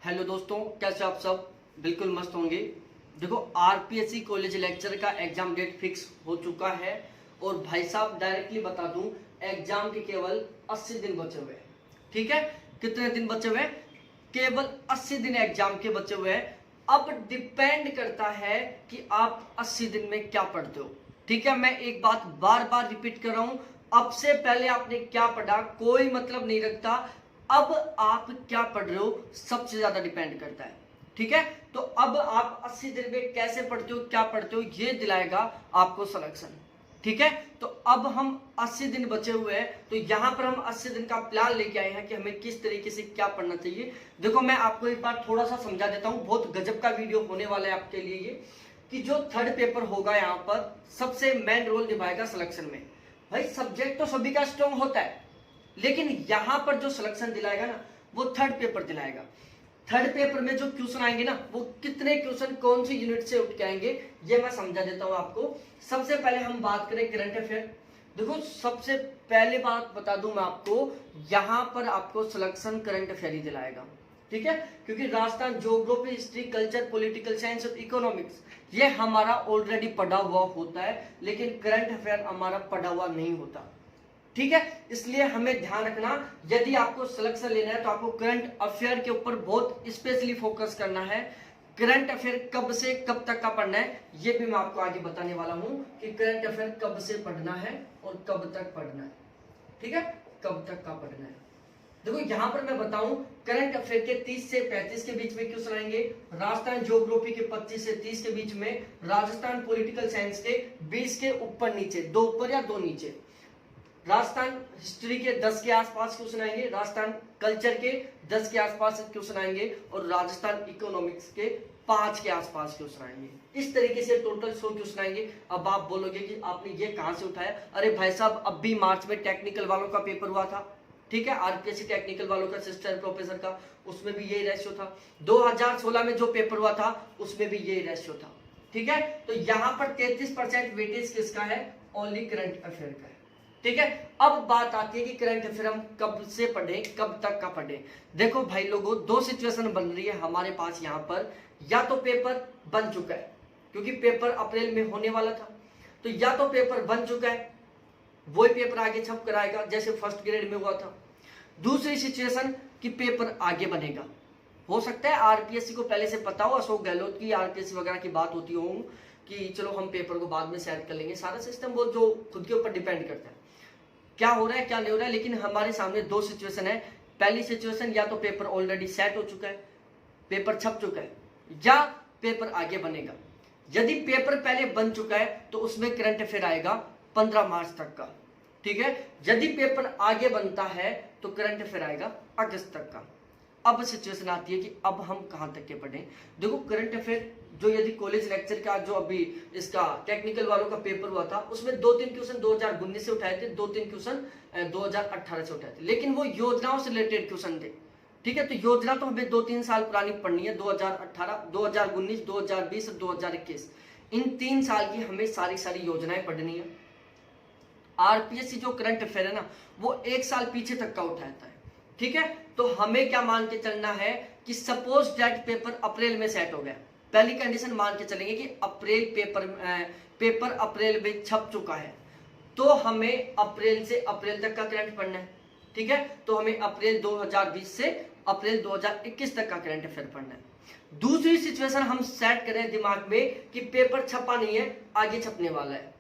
Hello दोस्तों, कैसे आप सब? बिल्कुल मस्त होंगे। देखो, आरपीएससी कॉलेज लेक्चर का एग्जाम डेट फिक्स हो चुका है और भाई साहब डायरेक्टली बता दूं, एग्जाम के केवल 80 दिन बचे हुए हैं। ठीक है, कितने दिन बचे हुए हैं? केवल 80 दिन एग्जाम के बचे हुए हैं। अब डिपेंड करता है कि आप 80 दिन में क्या पढ़ते हो। ठीक है, मैं एक बात बार बार रिपीट कर रहा हूं, अब से पहले आपने क्या पढ़ा कोई मतलब नहीं रखता। अब आप क्या पढ़ रहे हो सबसे ज्यादा डिपेंड करता है। ठीक है, तो अब आप 80 दिन में कैसे पढ़ते हो, क्या पढ़ते हो, ये दिलाएगा आपको सिलेक्शन। ठीक है, तो अब हम 80 दिन बचे हुए हैं, तो यहां पर हम 80 दिन का प्लान लेके आए हैं कि हमें किस तरीके से क्या पढ़ना चाहिए। देखो, मैं आपको एक बार थोड़ा सा समझा देता हूं, बहुत गजब का वीडियो होने वाला है आपके लिए ये, कि जो थर्ड पेपर होगा यहाँ पर सबसे मेन रोल निभाएगा सिलेक्शन में। भाई सब्जेक्ट तो सभी का स्ट्रॉन्ग होता है, लेकिन यहां पर जो सिलेक्शन दिलाएगा ना, वो थर्ड पेपर दिलाएगा। थर्ड पेपर में जो क्वेश्चन आएंगे ना, वो कितने क्वेश्चन कौन सी यूनिट से उठ के आएंगे, ये मैं समझा देता हूं आपको। सबसे पहले हम बात करें करंट अफेयर। देखो, सबसे पहले बात बता दूं मैं आपको, यहां पर आपको सिलेक्शन करंट अफेयर ही दिलाएगा। ठीक है, क्योंकि Rajasthan geography, history, culture, political science और इकोनॉमिक्स ये हमारा ऑलरेडी पढ़ा हुआ होता है, लेकिन करंट अफेयर हमारा पढ़ा हुआ नहीं होता। ठीक है, इसलिए हमें ध्यान रखना, यदि आपको सिलेक्शन लेना है तो आपको करंट अफेयर के ऊपर बहुत स्पेशली फोकस करना है। करंट अफेयर कब से कब तक का पढ़ना है, ये भी मैं आपको आगे बताने वाला हूं कि करंट अफेयर कब से पढ़ना है और कब तक पढ़ना है। ठीक है, कब तक का पढ़ना है। देखो, यहां पर मैं बताऊं, करंट अफेयर के 30 से 35 के बीच में क्वेश्चन आएंगे, राजस्थान ज्योग्राफी के 25 से 30 के बीच में, राजस्थान पॉलिटिकल साइंस के 20 के ऊपर नीचे, 2 ऊपर या 2 नीचे, राजस्थान हिस्ट्री के 10 के आसपास क्वेश्चन आएंगे, राजस्थान कल्चर के 10 के आसपास क्वेश्चन आएंगे और राजस्थान इकोनॉमिक्स के 5 के आसपास क्वेश्चन आएंगे। इस तरीके से टोटल 100 क्वेश्चन आएंगे। अब आप बोलोगे कि आपने ये कहां से उठाया? अरे भाई साहब, अब भी मार्च में टेक्निकल वालों का पेपर हुआ था। ठीक है, आरपीएससी टेक्निकल वालों का, असिस्टेंट प्रोफेसर का, उसमें भी यही रेशियो था। 2016 में जो पेपर हुआ था उसमें भी यही रेशियो था। ठीक है, तो यहां पर 33% वेटेज किसका है? ओनली करंट अफेयर का है। ठीक है, अब बात आती है कि करंट अफेयर हम कब से पढ़ें, कब तक का पढ़ें। देखो भाई लोगों, दो सिचुएशन बन रही है हमारे पास यहाँ पर, या तो पेपर बन चुका है, क्योंकि पेपर अप्रैल में होने वाला था, तो या तो पेपर बन चुका है, वही पेपर आगे छप कर आएगा जैसे फर्स्ट ग्रेड में हुआ था। दूसरी सिचुएशन कि पेपर आगे बनेगा। हो सकता है आरपीएससी को पहले से पता हो, अशोक गहलोत की आरपीएससी वगैरह की बात होती हो कि चलो हम पेपर को बाद में सेट कर लेंगे। सारा सिस्टम वो जो खुद के ऊपर डिपेंड करता है क्या हो रहा है क्या नहीं हो रहा है। लेकिन हमारे सामने दो सिचुएशन है। पहली सिचुएशन, या तो पेपर ऑलरेडी सेट हो चुका है, पेपर छप चुका है, या पेपर आगे बनेगा। यदि पेपर पहले बन चुका है तो उसमें करंट अफेयर आएगा 15 मार्च तक का। ठीक है, यदि पेपर आगे बनता है तो करंट अफेयर आएगा अगस्त तक का। अब सिचुएशन आती है कि अब हम कहां तक के पढ़ें। देखो, करंट अफेयर जो यदि कॉलेज लेक्चर का जो अभी इसका टेक्निकल वालों का पेपर हुआ था, उसमें 2-3 क्वेश्चन 2019 से उठाए थे, 2-3 क्वेश्चन 2018 से उठाए थे, लेकिन वो योजनाओं से रिलेटेड क्वेश्चन थे। ठीक है, तो योजना तो हमें 2-3 साल पुरानी पढ़नी है, 2018, 2019, 2020 और 2021। इन 3 साल की हमें सारी योजनाएं पढ़नी है। आरपीएससी जो करंट अफेयर है ना, वो 1 साल पीछे तक का उठाता है। ठीक है, तो हमें क्या मान के चलना है कि सपोज दैट पेपर अप्रैल में सेट हो गया। पहली कंडीशन मान के चलेंगे कि पेपर अप्रैल में छप चुका है, तो हमें अप्रैल से अप्रैल तक का करंट पढ़ना है। ठीक है, तो हमें अप्रैल 2020 से अप्रैल 2021 तक का करंट अफेयर पढ़ना है। दूसरी सिचुएशन हम सेट करें दिमाग में कि पेपर छपा नहीं है, आगे छपने वाला है।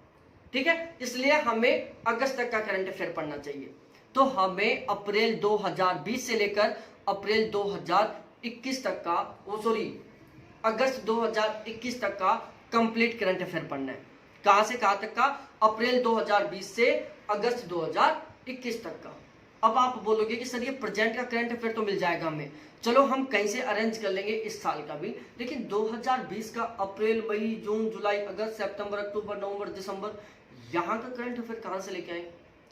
ठीक है, इसलिए हमें अगस्त तक का करंट अफेयर पढ़ना चाहिए। तो हमें अप्रैल 2020 से लेकर अप्रैल 2021 तक का, अगस्त 2021 तक का कंप्लीट करंट अफेयर पढ़ना है। कहां से कहां तक का? अप्रैल 2020 से अगस्त 2021 तक का। अब आप बोलोगे कि सर ये प्रेजेंट का करंट अफेयर तो मिल जाएगा हमें, चलो हम कहीं से अरेंज कर लेंगे इस साल का भी, लेकिन 2020 का अप्रैल, मई, जून, जुलाई, अगस्त, सितंबर, अक्टूबर, नवंबर, दिसंबर, यहाँ का करंट अफेयर कहां से लेके आए?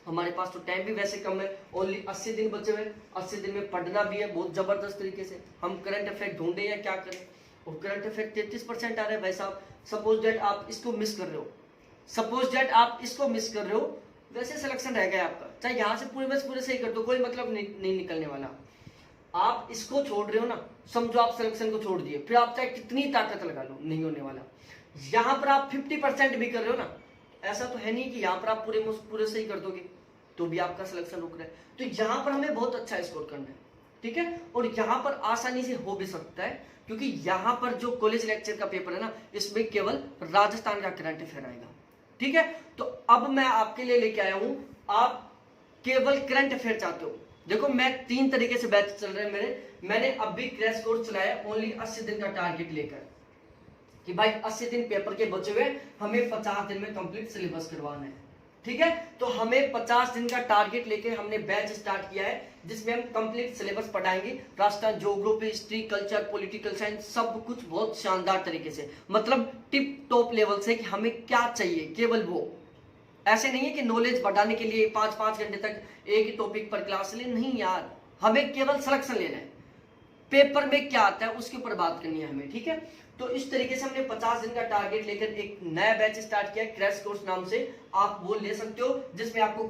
हमारे पास तो टाइम भी वैसे कम है, ओनली 80 दिन बचे हुए। 80 दिन में पढ़ना भी है बहुत जबरदस्त तरीके से। हम करंट अफेयर ढूंढे या क्या करें? और करंट अफेयर 33% आ रहे हैं भाई साहब। सपोज दैट आप इसको मिस कर रहे हो, वैसे सिलेक्शन रह गया आपका, चाहे यहां से पूरे बस पूरे सही कर दो, कोई मतलब नहीं निकलने वाला। आप इसको छोड़ रहे हो ना, समझो आप सिलेक्शन को छोड़ दिए, फिर आप चाहे कितनी ताकत लगा लो नहीं होने वाला। यहां पर आप 50% भी कर रहे हो ना, ऐसा तो है नहीं कि यहां पर आप पूरे सही कर दोगे तो भी आपका सिलेक्शन रुक रहा है। तो यहां पर हमें बहुत अच्छा स्कोर करना है, ठीक है। और यहां पर आसानी से हो भी सकता है, क्योंकि यहां पर जो कॉलेज लेक्चर का पेपर है ना, इसमें केवल राजस्थान का करंट अफेयर आएगा, ठीक है। तो अब मैं आपके लिए लेके आया हूं, आप केवल करंट अफेयर चाहते हो, देखो मैं 3 तरीके से बैच चल रहे हैं मेरे। मैंने अब भी क्रैश कोर्स चलाया ओनली 80 दिन का टारगेट लेकर, कि भाई 80 दिन पेपर के बचे हुए, हमें 50 दिन में कंप्लीट सिलेबस करवाना है, ठीक है। तो हमें 50 दिन का टारगेट लेके हमने बैच स्टार्ट किया है, जिसमें हम कंप्लीट सिलेबस पढ़ाएंगे, Rajasthan geography, history, culture, political science, सब कुछ बहुत शानदार तरीके से, मतलब टिप टॉप लेवल से, कि हमें क्या चाहिए केवल वो। ऐसे नहीं है कि नॉलेज बढ़ाने के लिए 5-5 घंटे तक एक ही टॉपिक पर क्लास ले, नहीं यार, हमें केवल सिलेक्शन लेना है, पेपर में क्या आता है उसके ऊपर बात करनी है हमें, ठीक है। तो इस तरीके से हमने 50 दिन का टारगेट लेकर एक नया बैच स्टार्ट किया, क्रैश कोर्स नाम से, आप वो ले सकते हो, जिसमें आपको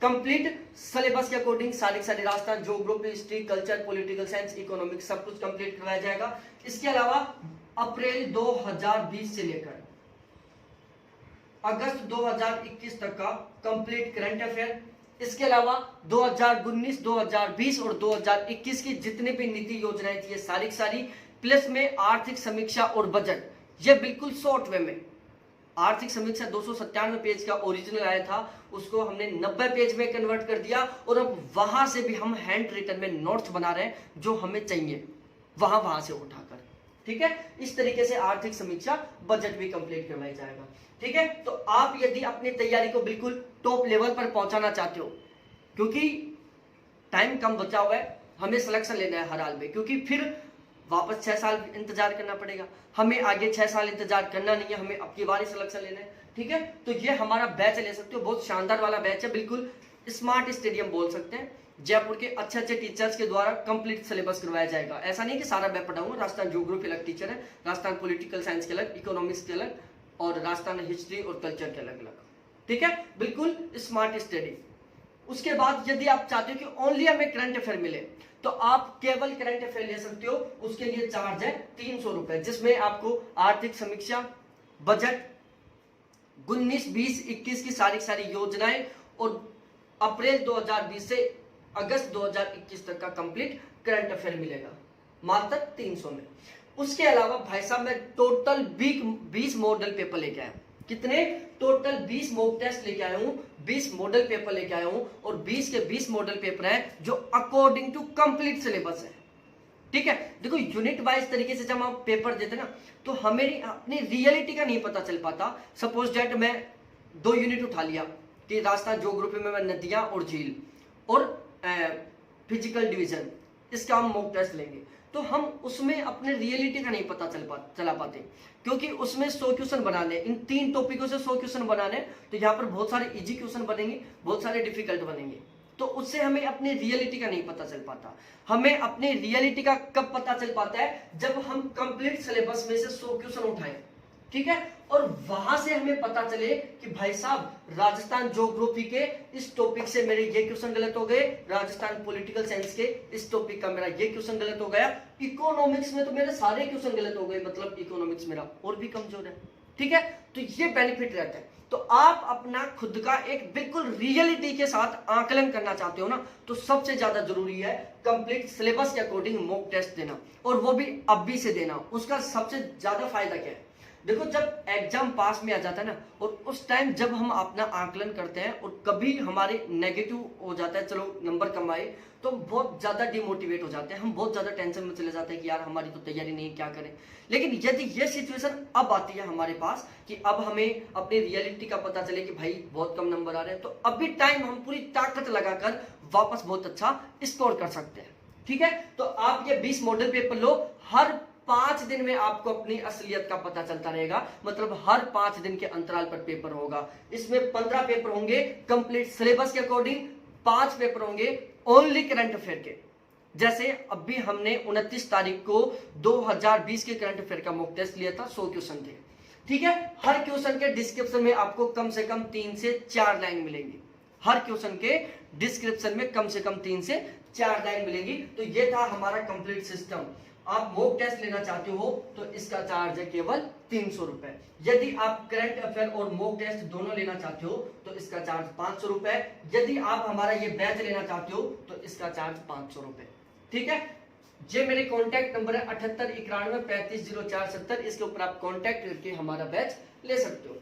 कंप्लीट सिलेबस के अकॉर्डिंग सारी Rajasthan geography, history, culture, political science, economics सब कुछ कंप्लीट करवाया जाएगा। इसके अलावा अप्रैल 2020 से लेकर अगस्त 2021 तक का कंप्लीट करंट अफेयर, इसके अलावा 2019, 2020 और 2021 की जितने भी नीति योजनाएं थी, सारी प्लस में आर्थिक समीक्षा और बजट, ये बिल्कुल शॉर्ट वे में। आर्थिक समीक्षा 297 पेज का ओरिजिनल आया था, उसको हमने 90 पेज में कन्वर्ट कर दिया, और अब वहां से भी हम हैंड रिटन में नोट्स बना रहे हैं जो हमें चाहिए वहां से उठाकर, ठीक है। इस तरीके से आर्थिक समीक्षा, बजट भी कंप्लीट करवाया जाएगा, ठीक है। तो आप यदि अपनी तैयारी को बिल्कुल टॉप लेवल पर पहुंचाना चाहते हो, क्योंकि टाइम कम बचा हुआ है, हमें सिलेक्शन लेना है हर हाल में, क्योंकि फिर वापस 6 साल इंतजार करना पड़ेगा, हमें आगे 6 साल इंतजार करना नहीं है, हमें अब की बार ही सिलेक्शन लेना है, ठीक है। तो ये हमारा बैच ले सकते हो, बहुत शानदार वाला बैच है, बिल्कुल स्मार्ट स्टेडियम बोल सकते हैं। जयपुर के अच्छे टीचर्स के द्वारा कंप्लीट सिलेबस करवाया जाएगा। ऐसा नहीं कि सारा मैं पढ़ाऊंगा, राजस्थान ज्योग्राफी अलग टीचर है, राजस्थान पॉलिटिकल साइंस के अलग, इकोनॉमिक्स के अलग, और राजस्थान हिस्ट्री और कल्चर के अलग अलग, ठीक है, बिल्कुल स्मार्ट स्टडी। उसके बाद यदि आप चाहते हो कि ओनली हमें करंट अफेयर मिले, तो आप केवल करंट अफेयर ले सकते हो, उसके लिए चार्ज है 300 रुपए, जिसमें आपको आर्थिक समीक्षा, बजट, 19, 20, 21 की सारी योजनाएं, और अप्रैल 2020 से अगस्त 2021 तक का कंप्लीट करंट अफेयर मिलेगा मात्र 300 में। उसके अलावा भाई साहब मैं टोटल 20 मॉडल पेपर लेके आया। कितने? टोटल 20 मॉक टेस्ट लेके आया हूं, 20 मॉडल पेपर लेके आया हूं, और 20 के 20 मॉडल पेपर हैं जो अकॉर्डिंग टू कंप्लीट सिलेबस है, ठीक है। देखो यूनिट वाइज तरीके से जब हम पेपर देते ना, तो हमें अपनी रियलिटी का नहीं पता चल पाता। सपोज दैट मैं 2 यूनिट उठा लिया कि राजस्थान ज्योग्राफी में मैं नदियां और झील और फिजिकल डिवीजन, इसका हम मॉक टेस्ट लेंगे, तो हम उसमें अपने रियलिटी का नहीं पता चला पाते, क्योंकि उसमें 100 क्वेश्चन बनाने, इन 3 टॉपिकों से 100 क्वेश्चन बनाने, तो यहाँ पर बहुत सारे इजी क्वेश्चन बनेंगे, बहुत सारे डिफिकल्ट बनेंगे, तो उससे हमें अपनी रियलिटी का नहीं पता चल पाता। हमें अपनी रियलिटी का कब पता चल पाता है? जब हम कंप्लीट सिलेबस में से 100 क्वेश्चन उठाएं, ठीक है, और वहां से हमें पता चले कि भाई साहब राजस्थान ज्योग्राफी के इस टॉपिक से मेरे ये क्वेश्चन गलत हो गए, राजस्थान पॉलिटिकल साइंस के इस टॉपिक का मेरा ये क्वेश्चन गलत हो गया, इकोनॉमिक्स में तो मेरे सारे क्वेश्चन गलत हो गए, मतलब इकोनॉमिक्स मेरा और भी कमजोर है, ठीक है। तो ये बेनिफिट रहता है। तो आप अपना खुद का एक बिल्कुल रियलिटी के साथ आकलन करना चाहते हो ना, तो सबसे ज्यादा जरूरी है कंप्लीट सिलेबस के अकॉर्डिंग मॉक टेस्ट देना, और वो भी अभी से देना। उसका सबसे ज्यादा फायदा क्या है? देखो जब एग्जाम पास में आ जाता है ना, और उस टाइम जब हम अपना आकलन करते हैं और कभी हमारे नेगेटिव हो जाता है, चलो नंबर कम आए, तो हम बहुत ज्यादा डिमोटिवेट हो जाते हैं, हम बहुत ज्यादा टेंशन में चले जाते हैं कि यार हमारी तो तैयारी नहीं, क्या करें। लेकिन यदि ये सिचुएशन अब आती है हमारे पास कि अब हमें अपनी रियलिटी का पता चले कि भाई बहुत कम नंबर आ रहे हैं, तो अभी टाइम हम पूरी ताकत लगाकर वापस बहुत अच्छा स्कोर कर सकते हैं, ठीक है। तो आप ये 20 मॉडल पेपर लो, हर 5 दिन में आपको अपनी असलियत का पता चलता रहेगा, मतलब हर 5 दिन के अंतराल पर पेपर होगा। इसमें 15 पेपर होंगे कंप्लीट सिलेबस के अकॉर्डिंग, 5 पेपर होंगे ओनली करंट अफेयर के। जैसे अभी हमने 29 तारीख को 2020 के करंट अफेयर का मॉक टेस्ट लिया था, 100 क्वेश्चन थे, ठीक है। हर क्वेश्चन के डिस्क्रिप्शन में आपको कम से कम 3 से 4 लाइन मिलेंगी, हर क्वेश्चन के डिस्क्रिप्शन में कम से कम 3 से 4 लाइन मिलेंगी। तो ये था हमारा कंप्लीट सिस्टम। आप मॉक टेस्ट लेना चाहते हो तो इसका चार्ज है केवल 300 रुपए। यदि आप करंट अफेयर और मॉक टेस्ट दोनों लेना चाहते हो तो इसका चार्ज 500 रुपए। यदि आप हमारा ये बैच लेना चाहते हो तो इसका चार्ज 500 रुपए। ठीक है, ये मेरे कॉन्टैक्ट नंबर है 7891350470। इसके ऊपर आप कॉन्टैक्ट करके हमारा बैच ले सकते हो।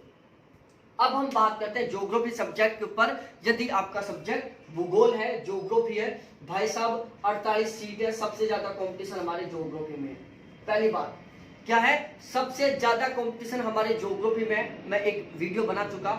अब हम बात करते हैं ज्योग्राफी सब्जेक्ट के ऊपर। यदि आपका सब्जेक्ट भूगोल है, ज्योग्राफी है, भाई साहब 48 सीट है, सबसे ज्यादा कंपटीशन हमारे ज्योग्राफी में है। पहली बात क्या है, सबसे ज्यादा कंपटीशन हमारे ज्योग्राफी में। मैं एक वीडियो बना चुका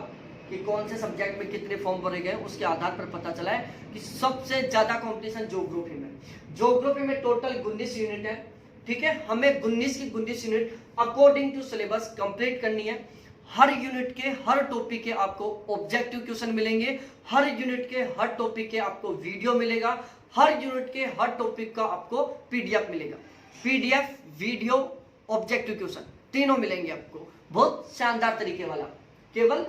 कि कौन से सब्जेक्ट में कितने फॉर्म भरे गए, उसके आधार पर पता चला है कि सबसे ज्यादा कंपटीशन ज्योग्राफी में। ज्योग्राफी में टोटल 19 यूनिट है। ठीक है, हमें 19 की 19 unit according to syllabus complete करनी है। हर यूनिट के हर टॉपिक के आपको ऑब्जेक्टिव क्वेश्चन मिलेंगे, हर यूनिट के हर टॉपिक के आपको वीडियो मिलेगा, हर यूनिट के हर टॉपिक का आपको पीडीएफ मिलेगा। पीडीएफ, वीडियो, ऑब्जेक्टिव क्वेश्चन तीनों मिलेंगे आपको बहुत शानदार तरीके वाला। केवल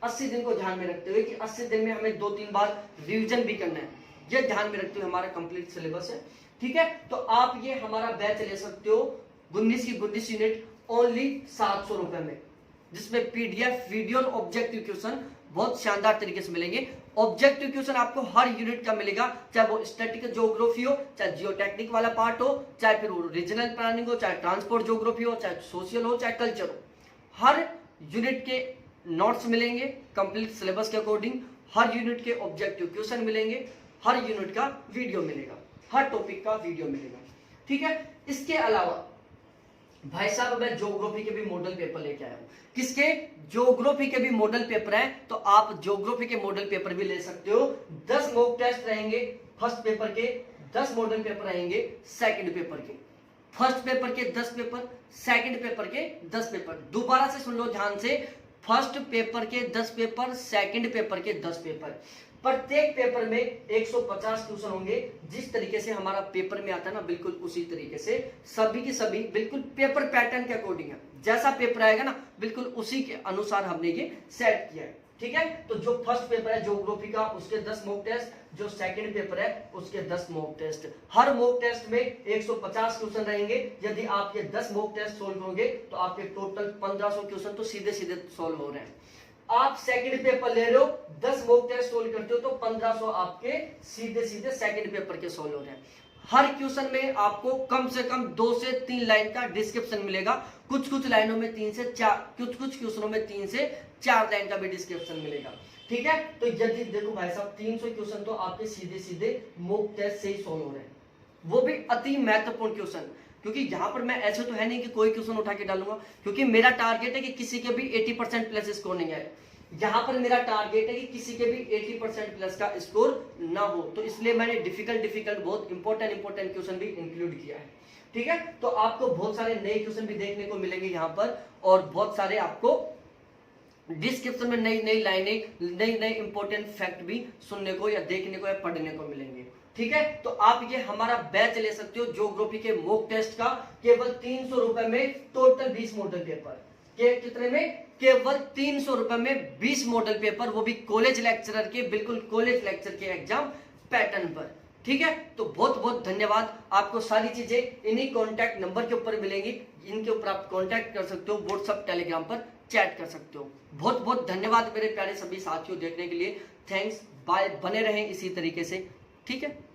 80 दिन को ध्यान में रखते हुए कि 80 दिन में हमें 2-3 बार रिवीजन भी करना है, ये ध्यान में रखते हुए हमारा कंप्लीट सिलेबस है। ठीक है, तो आप ये हमारा बैच ले सकते हो 19 की 19 यूनिट ओनली 700 रुपए में, जिसमें पीडीएफ, वीडियो और ऑब्जेक्टिव क्वेश्चन बहुत शानदार तरीके से मिलेंगे। ऑब्जेक्टिव क्वेश्चन आपको हर यूनिट का मिलेगा, चाहे वो स्टैटिक ज्योग्राफी हो, चाहे जियोटेक्निक वाला पार्ट हो, चाहे फिर रीजनल प्लानिंग हो, चाहे ट्रांसपोर्ट ज्योग्राफी हो, चाहे सोशल हो, चाहे कल्चर हो। हर यूनिट के नोट्स मिलेंगे कंप्लीट सिलेबस के अकॉर्डिंग, हर यूनिट के ऑब्जेक्टिव क्वेश्चन मिलेंगे, हर यूनिट का वीडियो मिलेगा, हर टॉपिक का वीडियो मिलेगा। ठीक है, इसके अलावा भाई साहब मैं ज्योग्राफी के भी मॉडल पेपर लेके आया हूं। किसके? ज्योग्राफी के भी मॉडल पेपर है, तो आप ज्योग्राफी के मॉडल पेपर भी ले सकते हो। 10 मॉक टेस्ट रहेंगे फर्स्ट पेपर के, 10 मॉडल पेपर रहेंगे सेकंड पेपर के। फर्स्ट पेपर के 10 पेपर, सेकंड पेपर के 10 पेपर। दोबारा से सुन लो ध्यान से, फर्स्ट पेपर के 10 पेपर, सेकंड पेपर के 10 पेपर। प्रत्येक पेपर में 150 क्वेश्चन होंगे। जिस तरीके से हमारा पेपर में आता है ना, बिल्कुल उसी तरीके से सभी की सभी बिल्कुल पेपर पैटर्न के अकॉर्डिंग है। जैसा पेपर आएगा ना, बिल्कुल उसी के अनुसार हमने ये सेट किया है। ठीक है, तो जो फर्स्ट पेपर है ज्योग्राफी का, उसके 10 मॉक टेस्ट, जो सेकंड पेपर है उसके 10 मॉक टेस्ट। हर मॉक टेस्ट में 150 क्वेश्चन रहेंगे। यदि आप ये 10 मॉक टेस्ट सोल्व करोगे तो आपके टोटल 1500 क्वेश्चन तो सीधे सीधे सोल्व हो रहे हैं। आप सेकंड पेपर ले रहे हो, 10 मॉक टेस्ट सोल्व करते हो तो 1500 आपके सीधे सीधे सेकंड पेपर के सोल्व हो रहे हैं। हर क्वेश्चन में आपको कम से कम 2 से 3 लाइन का डिस्क्रिप्शन मिलेगा। कुछ लाइनों में 3 से 4, कुछ क्वेश्चनों में 3 से 4 लाइन का भी डिस्क्रिप्शन मिलेगा। ठीक है, तो यदि देखो भाई साहब 300 क्वेश्चन तो आपके सीधे सीधे मॉक टेस्ट से ही सोल्व हो रहे हैं, वो भी अति महत्वपूर्ण क्वेश्चन। क्योंकि यहाँ पर मैं ऐसे तो है नहीं कि कोई क्वेश्चन उठा के डालूंगा, क्योंकि मेरा टारगेट है कि किसी के भी 80% प्लस स्कोर नहीं आए। यहाँ पर मेरा टारगेट है कि किसी के भी 80% प्लस का स्कोर ना हो, तो इसलिए मैंने डिफिकल्ट बहुत इंपॉर्टेंट क्वेश्चन भी इंक्लूड किया है। ठीक है, तो आपको बहुत सारे नए क्वेश्चन भी देखने को मिलेंगे यहाँ पर, और बहुत सारे आपको डिस्क्रिप्शन में नई लाइनें, नई इंपॉर्टेंट फैक्ट भी सुनने को या देखने को या पढ़ने को मिलेंगे। ठीक है, तो आप ये हमारा बैच ले सकते हो ज्योग्राफी के मॉक टेस्ट का, केवल 300 रुपए में टोटल 20 मॉडल पेपर। कितने में? केवल 300 रुपए में 20 मॉडल पेपर, वो भी कॉलेज लेक्चरर के, बिल्कुल कॉलेज लेक्चर के एग्जाम पैटर्न पर। ठीक है, तो बहुत धन्यवाद। आपको सारी चीजें इन्हीं कॉन्टैक्ट नंबर के ऊपर मिलेंगी, इनके ऊपर आप कॉन्टैक्ट कर सकते हो, व्हाट्सएप टेलीग्राम पर चैट कर सकते हो। बहुत धन्यवाद मेरे प्यारे सभी साथियों देखने के लिए। थैंक्स, बाय, बने रहें इसी तरीके से। ठीक है।